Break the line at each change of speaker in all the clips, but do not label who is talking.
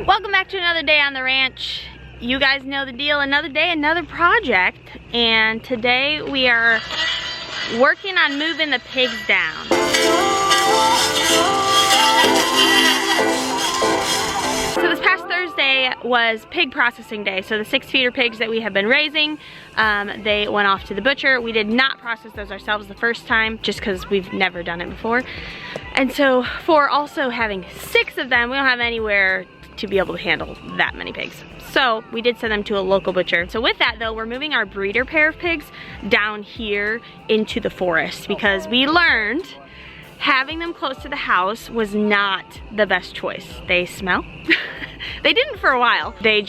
Welcome back to another day on the ranch. You guys know the deal, another day, another project. And today we are working on moving the pigs down. So this past Thursday was pig processing day. So the 6 feeder pigs that we have been raising, they went off to the butcher. We did not process those ourselves the first time, just because we've never done it before. And so for also having 6 of them, we don't have anywhere to be able to handle that many pigs. So we did send them to a local butcher. So with that though, we're moving our breeder pair of pigs down here into the forest because we learned having them close to the house was not the best choice. They smell. They didn't for a while. They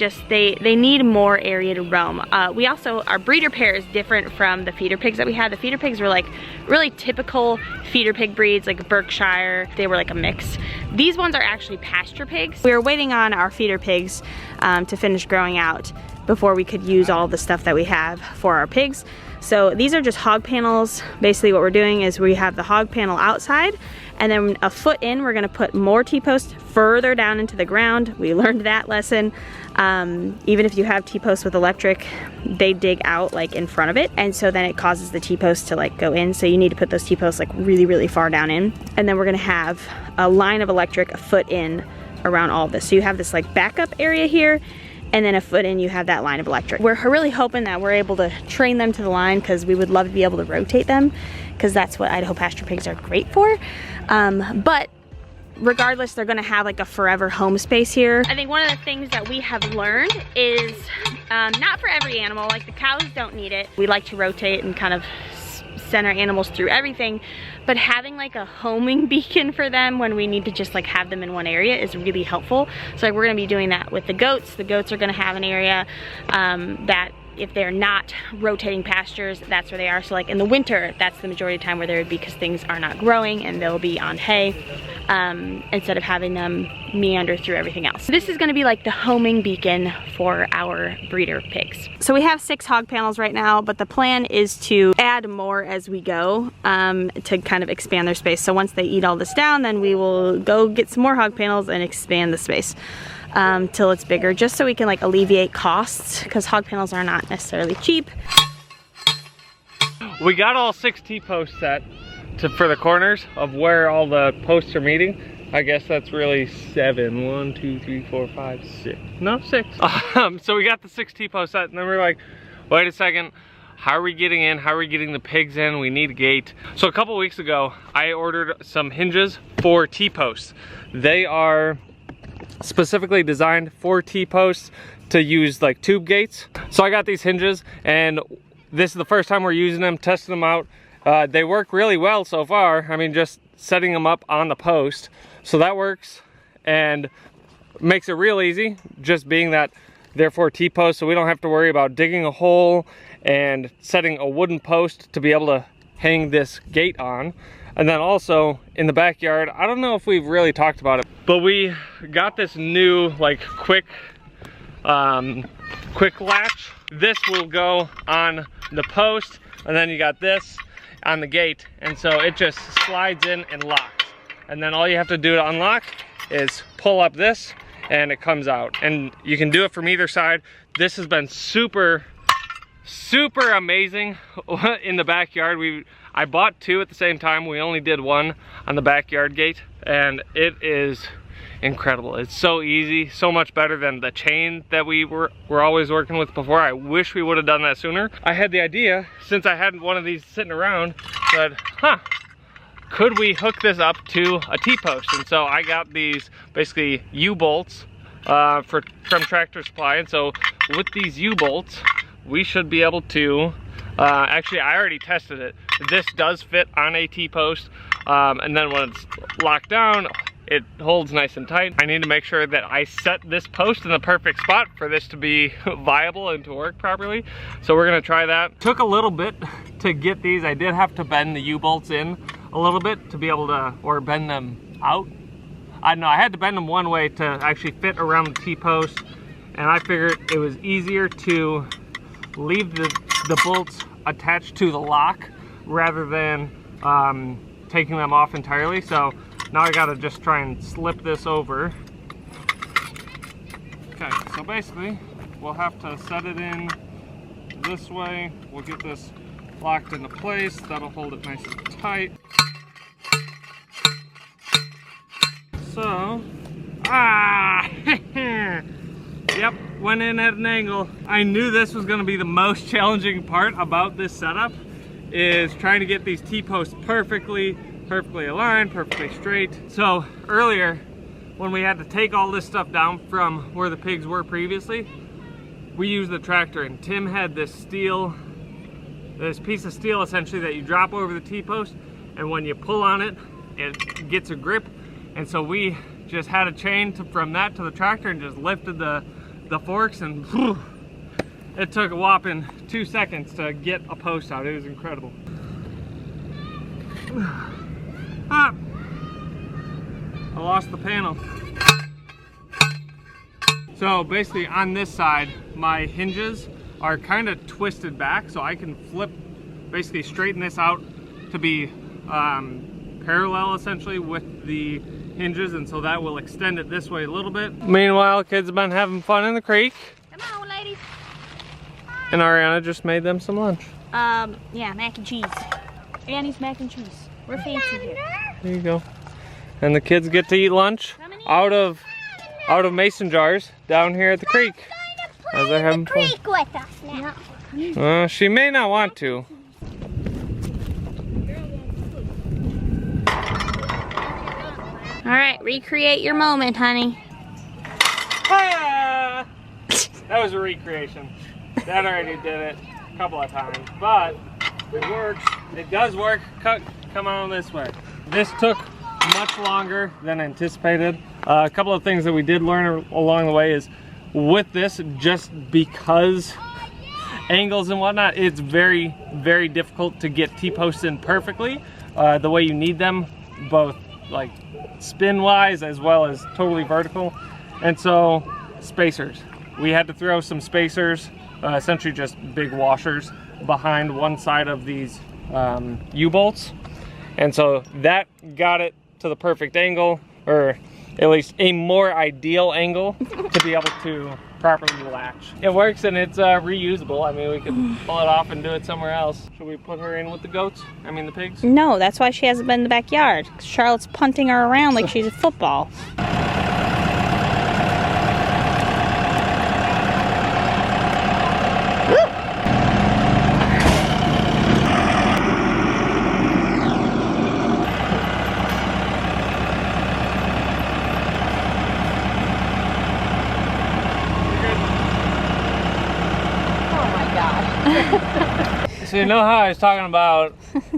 need more area to roam. We also, our breeder pair is different from the feeder pigs that we had. The feeder pigs were like really typical feeder pig breeds, like Berkshire. They were like a mix. These ones are actually pasture pigs. We were waiting on our feeder pigs to finish growing out before we could use all the stuff that we have for our pigs. So these are just hog panels. Basically what we're doing is we have the hog panel outside, and then a foot in, we're gonna put more T-posts further down into the ground. We learned that lesson. Even if you have T-posts with electric, they dig out like in front of it. And so then it causes the T-posts to like go in. So you need to put those T-posts like really, really far down in. And then we're gonna have a line of electric, a foot in around all of this. So you have this like backup area here, and then a foot in you have that line of electric. We're really hoping that we're able to train them to the line because we would love to be able to rotate them because that's what Idaho pasture pigs are great for. But regardless, they're gonna have like a forever home space here. I think one of the things that we have learned is not for every animal, like the cows don't need it. We like to rotate and kind of send our animals through everything, but having like a homing beacon for them when we need to just like have them in one area is really helpful. So like we're gonna be doing that with the goats. The goats are gonna have an area that if they're not rotating pastures, that's where they are. So like in the winter, that's the majority of the time where they would be because things are not growing and they'll be on hay instead of having them meander through everything else. So this is gonna be like the homing beacon for our breeder pigs. So we have 6 hog panels right now, but the plan is to add more as we go to kind of expand their space. So once they eat all this down, then we will go get some more hog panels and expand the space till it's bigger, just so we can like alleviate costs because hog panels are not necessarily cheap.
We got all 6 T-posts set for the corners of where all the posts are meeting. I guess that's really 7. 1, 2, 3, 4, 5, 6. No, 6. So we got the 6 T-posts set, and then we're like, wait a second. How are we getting in? How are we getting the pigs in? We need a gate. So a couple weeks ago, I ordered some hinges for T-posts. They are specifically designed for T-posts to use like tube gates. So I got these hinges, and this is the first time we're using them, testing them out. They work really well so far. I mean, just setting them up on the post. So that works and makes it real easy, just being that they're for T-posts, so we don't have to worry about digging a hole and setting a wooden post to be able to hang this gate on. And then also in the backyard, I don't know if we've really talked about it, but we got this new like quick latch. This will go on the post, and then you got this on the gate, and so it just slides in and locks. And then all you have to do to unlock is pull up this and it comes out. And you can do it from either side. This has been super amazing in the backyard. I bought 2 at the same time. We only did 1 on the backyard gate, and it is incredible. It's so easy, so much better than the chain that we were always working with before. I wish we would have done that sooner. I had the idea, since I had one of these sitting around, that could we hook this up to a T-post? And so I got these basically U-bolts from Tractor Supply, and so with these U-bolts we should be able to actually, I already tested it. This does fit on a T-post, and then when it's locked down, it holds nice and tight. I need to make sure that I set this post in the perfect spot for this to be viable and to work properly. So we're gonna try that. Took a little bit to get these. I did have to bend the U-bolts in a little bit to be able to, or bend them out. I don't know, I had to bend them one way to actually fit around the T-post, and I figured it was easier to leave the bolts attached to the lock rather than taking them off entirely. So now I gotta just try and slip this over Okay, so basically we'll have to set it in this way. We'll get this locked into place. That'll hold it nice and tight. So, yep, went in at an angle. I knew this was gonna be the most challenging part about this setup, is trying to get these T-posts perfectly aligned, perfectly straight. So earlier, when we had to take all this stuff down from where the pigs were previously, we used the tractor, and Tim had this piece of steel essentially that you drop over the T-post, and when you pull on it, it gets a grip. And so we just had a chain from that to the tractor and just lifted the forks, and whew, it took a whopping 2 seconds to get a post out. It was incredible. Ah, I lost the panel. So basically on this side, my hinges are kind of twisted back, so I can basically straighten this out to be parallel essentially with the hinges, and so that will extend it this way a little bit. Meanwhile, kids have been having fun in the creek.
Come on, ladies.
And Ariana just made them some lunch.
Yeah, mac and cheese. Annie's mac and cheese. We're fancy here.
There you go. And the kids get to eat lunch out of mason jars down here at the creek. As they're having fun.
With us now.
She may not want to.
All right, recreate your moment, honey.
Ah! That was a recreation. That already did it a couple of times, but it works. It does work. Come on this way. This took much longer than anticipated. A couple of things that we did learn along the way is with this, just because angles and whatnot, it's very, very difficult to get T-posts in perfectly the way you need them, both like spin wise as well as totally vertical. And so spacers, we had to throw some spacers, essentially just big washers behind one side of these U-bolts, and so that got it to the perfect angle, or at least a more ideal angle to be able to properly latch. It works, and it's reusable. I mean, we could pull it off and do it somewhere else. Should we put her in with the goats? I mean the pigs?
No, that's why she hasn't been in the backyard. Charlotte's punting her around like she's a football.
So you know how I was talking about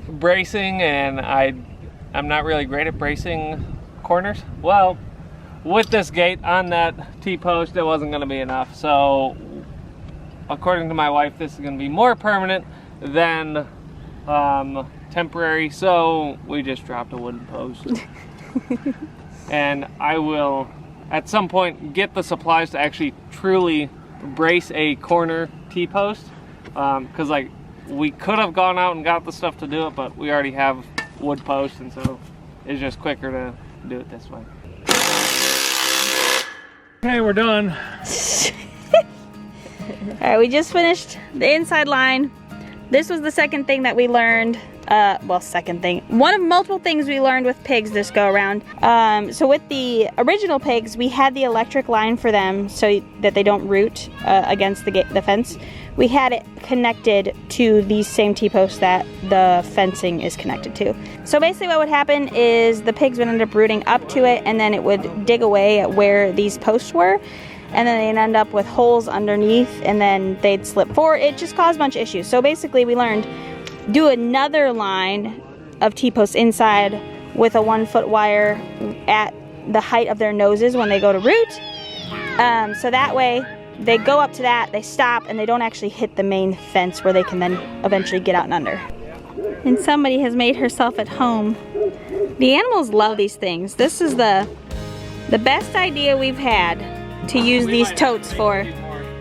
bracing, and I'm not really great at bracing corners? Well, with this gate on that T-post, it wasn't going to be enough. So according to my wife, this is going to be more permanent than temporary. So we just dropped a wooden post. And I will at some point get the supplies to actually truly brace a corner T-post, because like we could have gone out and got the stuff to do it, but we already have wood posts, and so it's just quicker to do it this way. Okay, we're done.
All right, we just finished the inside line. This was the second thing that we learned. Well, second thing. One of multiple things we learned with pigs this go around. So with the original pigs, we had the electric line for them so that they don't root against the fence. We had it connected to these same T-posts that the fencing is connected to. So basically what would happen is the pigs would end up rooting up to it, and then it would dig away at where these posts were, and then they'd end up with holes underneath, and then they'd slip forward. It just caused a bunch of issues. So basically we learned, do another line of T-posts inside with a 1-foot wire at the height of their noses when they go to root. So that way they go up to that, they stop, and they don't actually hit the main fence where they can then eventually get out and under. And somebody has made herself at home. The animals love these things. This is the best idea we've had to use these totes for.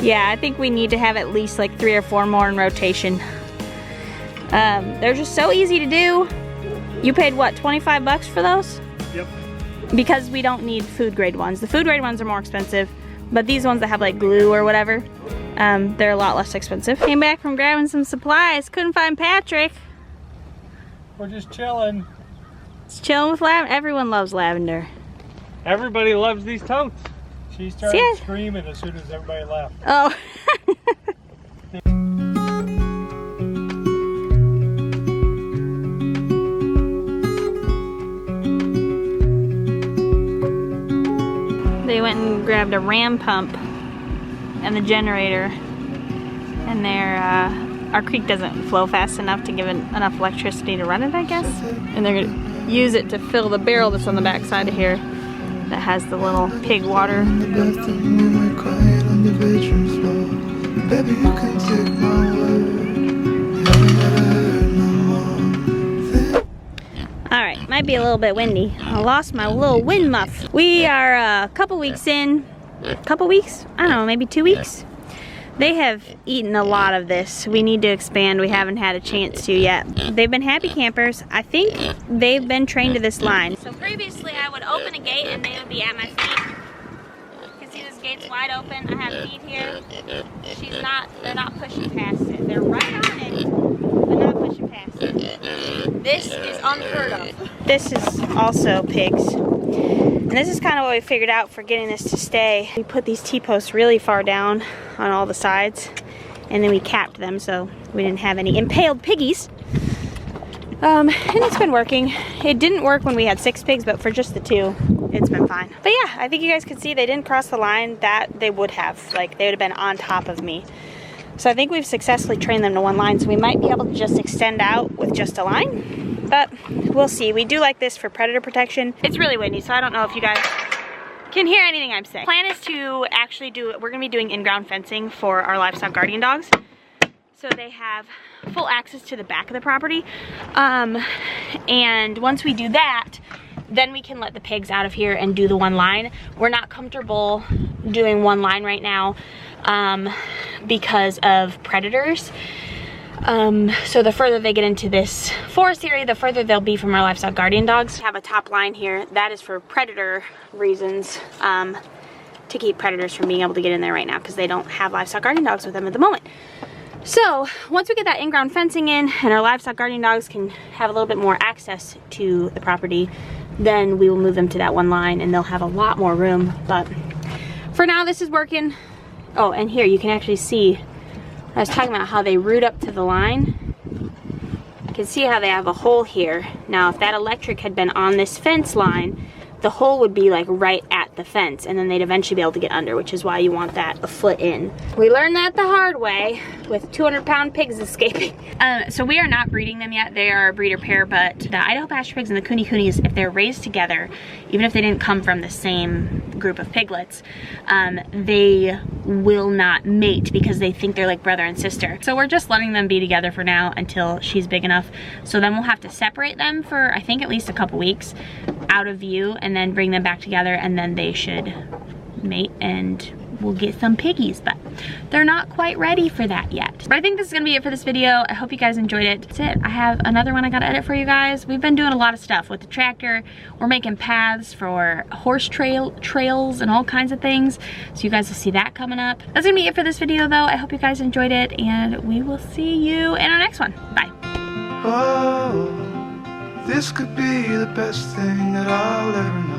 Yeah, I think we need to have at least like 3 or 4 more in rotation. They're just so easy to do. You paid what, 25 bucks for those?
Yep.
Because we don't need food grade ones. The food grade ones are more expensive. But these ones that have like glue or whatever, they're a lot less expensive. Came back from grabbing some supplies, couldn't find Patrick.
We're just chilling.
It's chilling with lavender. Everyone loves lavender.
Everybody loves these totes.
She started screaming as soon as everybody left.
Oh. They went and grabbed a ram pump and the generator, and our creek doesn't flow fast enough to give it enough electricity to run it, I guess. And they're gonna use it to fill the barrel that's on the back side of here that has the little pig water. Alright, might be a little bit windy. I lost my little wind muff. We are a couple weeks in. Couple weeks? I don't know, maybe 2 weeks. They have eaten a lot of this. We need to expand. We haven't had a chance to yet. They've been happy campers. I think they've been trained to this line. So previously I would open a gate and they would be at my feet. You can see this gate's wide open. I have feet here. They're not pushing past it. They're right on it, but not pushing past it. This is unheard of. This is also pigs. And this is kind of what we figured out for getting this to stay. We put these T-posts really far down on all the sides, and then we capped them so we didn't have any impaled piggies. And it's been working. It didn't work when we had 6 pigs, but for just the 2, it's been fine. But yeah, I think you guys could see they didn't cross the line that they would have. Like, they would have been on top of me. So I think we've successfully trained them to one line, so we might be able to just extend out with just a line. But we'll see. We do like this for predator protection. It's really windy, so I don't know if you guys can hear anything I'm saying. Plan is to actually we're gonna be doing in-ground fencing for our livestock guardian dogs. So they have full access to the back of the property. And once we do that, then we can let the pigs out of here and do the one line. We're not comfortable doing one line right now because of predators. So the further they get into this forest area, the further they'll be from our livestock guardian dogs. We have a top line here. That is for predator reasons, to keep predators from being able to get in there right now because they don't have livestock guardian dogs with them at the moment. So once we get that in-ground fencing in and our livestock guardian dogs can have a little bit more access to the property, then we will move them to that one line and they'll have a lot more room. But for now, this is working. Oh, and here you can actually see, I was talking about how they root up to the line. You can see how they have a hole here. Now, if that electric had been on this fence line, the hole would be like right at the fence, and then they'd eventually be able to get under, which is why you want that a foot in. We learned that the hard way with 200-pound pigs escaping. So we are not breeding them yet. They are a breeder pair, but the Idaho pasture pigs and the Kune Kunes, if they're raised together, even if they didn't come from the same group of piglets, they will not mate because they think they're like brother and sister. So we're just letting them be together for now until she's big enough. So then we'll have to separate them for, I think, at least a couple weeks out of view, and then bring them back together, and then they should mate and we'll get some piggies, but they're not quite ready for that yet. But I think this is gonna be it for this video. I hope you guys enjoyed it. That's it. I have another one I gotta edit for you guys. We've been doing a lot of stuff with the tractor. We're making paths for horse trails and all kinds of things. So you guys will see that coming up. That's gonna be it for this video though. I hope you guys enjoyed it, and we will see you in our next one. Bye.
Oh, this could be the best thing that I'll ever know.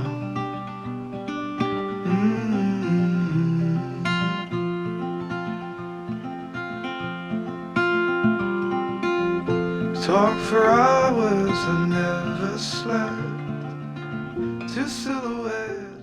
Talk for hours, I never slept. Two silhouettes.